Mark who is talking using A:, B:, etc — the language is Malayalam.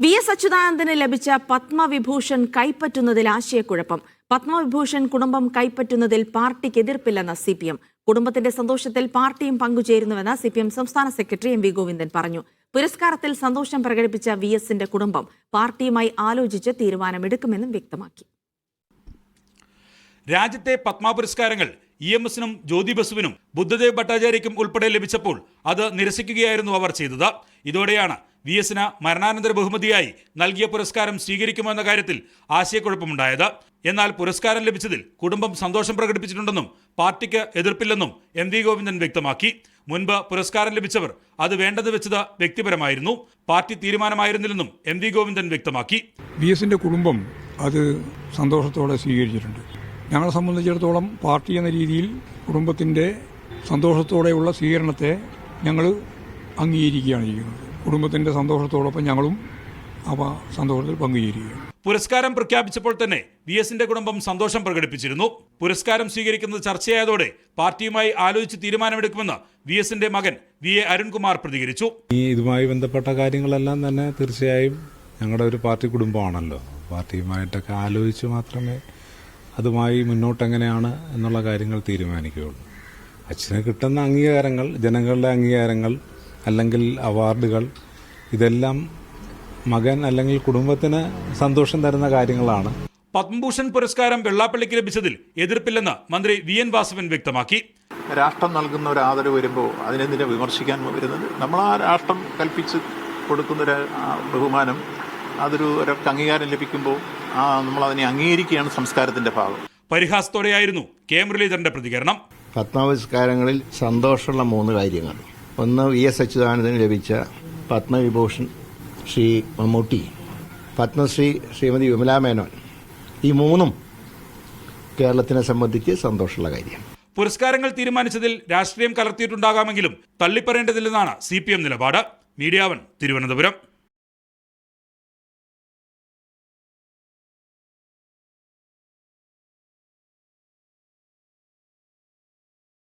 A: വി.എസ്. അച്യുതാനന്ദന് ലഭിച്ച പത്മവിഭൂഷൺ കൈപ്പറ്റുന്നതിൽ ആശയക്കുഴപ്പം. പത്മവിഭൂഷൺ കുടുംബം കൈപ്പറ്റുന്നതിൽ പാർട്ടിക്ക് എതിർപ്പില്ലെന്ന് CPM. കുടുംബത്തിന്റെ സന്തോഷത്തിൽ പാർട്ടിയും പങ്കുചേരുന്നുവെന്ന് CPM സംസ്ഥാന സെക്രട്ടറി M.V. ഗോവിന്ദൻ പറഞ്ഞു. പുരസ്കാരത്തിൽ സന്തോഷം പ്രകടിപ്പിച്ച വി.എസിന്റെ കുടുംബം പാർട്ടിയുമായി ആലോചിച്ച് തീരുമാനമെടുക്കുമെന്നും വ്യക്തമാക്കി.
B: രാജ്യത്തെ പത്മ പുരസ്കാരങ്ങൾ EMSനും ജ്യോതി ബസുവിനും ബുദ്ധദേവ് ഭട്ടാചാര്യയ്ക്കും ഉൾപ്പെടെ ലഭിച്ചപ്പോൾ അത് നിരസിക്കുകയായിരുന്നു അവർ ചെയ്തത്. ഇതോടെയാണ് വി.എസിന് മരണാനന്തര ബഹുമതിയായി നൽകിയ പുരസ്കാരം സ്വീകരിക്കുമോ എന്ന കാര്യത്തിൽ ആശയക്കുഴപ്പമുണ്ടായത്. എന്നാൽ പുരസ്കാരം ലഭിച്ചതിൽ കുടുംബം സന്തോഷം പ്രകടിപ്പിച്ചിട്ടുണ്ടെന്നും പാർട്ടിക്ക് എതിർപ്പില്ലെന്നും M.V. ഗോവിന്ദൻ വ്യക്തമാക്കി. മുൻപ് പുരസ്കാരം ലഭിച്ചവർ അത് വേണ്ടെന്ന് വെച്ചത് വ്യക്തിപരമായിരുന്നു, പാർട്ടി തീരുമാനമായിരുന്നില്ലെന്നും M.V. ഗോവിന്ദൻ വ്യക്തമാക്കി.
C: വി.എസിന്റെ കുടുംബം അത് സന്തോഷത്തോടെ സ്വീകരിച്ചിട്ടുണ്ട്. ഞങ്ങളെ സംബന്ധിച്ചിടത്തോളം പാർട്ടി എന്ന രീതിയിൽ കുടുംബത്തിന്റെ സന്തോഷത്തോടെയുള്ള സ്വീകരണത്തെ ഞങ്ങൾ അംഗീകരിക്കുകയാണ് ചെയ്യുന്നത്. കുടുംബത്തിന്റെ സന്തോഷത്തോടൊപ്പം ഞങ്ങളും അവ സന്തോഷത്തിൽ പങ്കുചേരുകയാണ്.
B: പുരസ്കാരം പ്രഖ്യാപിച്ചപ്പോൾ തന്നെ വി.എസിന്റെ കുടുംബം സന്തോഷം പ്രകടിപ്പിച്ചിരുന്നു. പുരസ്കാരം സ്വീകരിക്കുന്നത് ചർച്ചയായതോടെ പാർട്ടിയുമായി ആലോചിച്ച് തീരുമാനമെടുക്കുമെന്ന് വി.എസിന്റെ മകൻ V.A. അരുൺകുമാർ പ്രതികരിച്ചു.
D: ഇതുമായി ബന്ധപ്പെട്ട കാര്യങ്ങളെല്ലാം തന്നെ തീർച്ചയായും ഞങ്ങളുടെ ഒരു പാർട്ടി കുടുംബമാണല്ലോ. പാർട്ടിയുമായിട്ടൊക്കെ ആലോചിച്ച് മാത്രമേ അതുമായി മുന്നോട്ടെങ്ങനെയാണ് എന്നുള്ള കാര്യങ്ങൾ തീരുമാനിക്കുകയുള്ളൂ. അച്ഛന് കിട്ടുന്ന അംഗീകാരങ്ങൾ, ജനങ്ങളുടെ അംഗീകാരങ്ങൾ അല്ലെങ്കിൽ അവാർഡുകൾ, ഇതെല്ലാം മകൻ അല്ലെങ്കിൽ കുടുംബത്തിന് സന്തോഷം തരുന്ന കാര്യങ്ങളാണ്.
B: പത്മഭൂഷൺ പുരസ്കാരം വെള്ളാപ്പള്ളിക്ക് ലഭിച്ചതിൽ എതിർപ്പില്ലെന്ന് മന്ത്രി V.N. വാസവൻ വ്യക്തമാക്കി.
E: രാഷ്ട്രം നൽകുന്ന ഒരു ആദരവ് വരുമ്പോൾ അതിനെന്തിനെ വിമർശിക്കാൻ വരുന്നത്? നമ്മൾ ആ രാഷ്ട്രം കൽപ്പിച്ച് കൊടുക്കുന്നൊരു ബഹുമാനം, അതൊരു ഒരൊക്കെ അംഗീകാരം ലഭിക്കുമ്പോൾ നമ്മളതിനെ അംഗീകരിക്കുകയാണ് സംസ്കാരത്തിന്റെ ഭാഗം.
B: പരിഹാസത്തോടെയായിരുന്നു K. മുരളീധരന്റെ പ്രതികരണം.
F: പത്മപുരസ്കാരങ്ങളിൽ സന്തോഷമുള്ള 3 കാര്യങ്ങൾ. ഒന്ന്, വി.എസ്. അച്യുതാനന്ദന് ലഭിച്ച പത്മവിഭൂഷൺ ശ്രീ മമ്മൂട്ടി, പത്മശ്രീ ശ്രീമതി വിമലാ മേനോൻ, ഈ 3ഉം കേരളത്തിനെ സംബന്ധിച്ച് സന്തോഷമുള്ള കാര്യം.
B: പുരസ്കാരങ്ങൾ തീരുമാനിച്ചതിൽ രാഷ്ട്രീയം കലർത്തിയിട്ടുണ്ടാകാമെങ്കിലും തള്ളിപ്പറയേണ്ടതില്ലെന്നാണ് CPM നിലപാട്. മീഡിയ 1 തിരുവനന്തപുരം.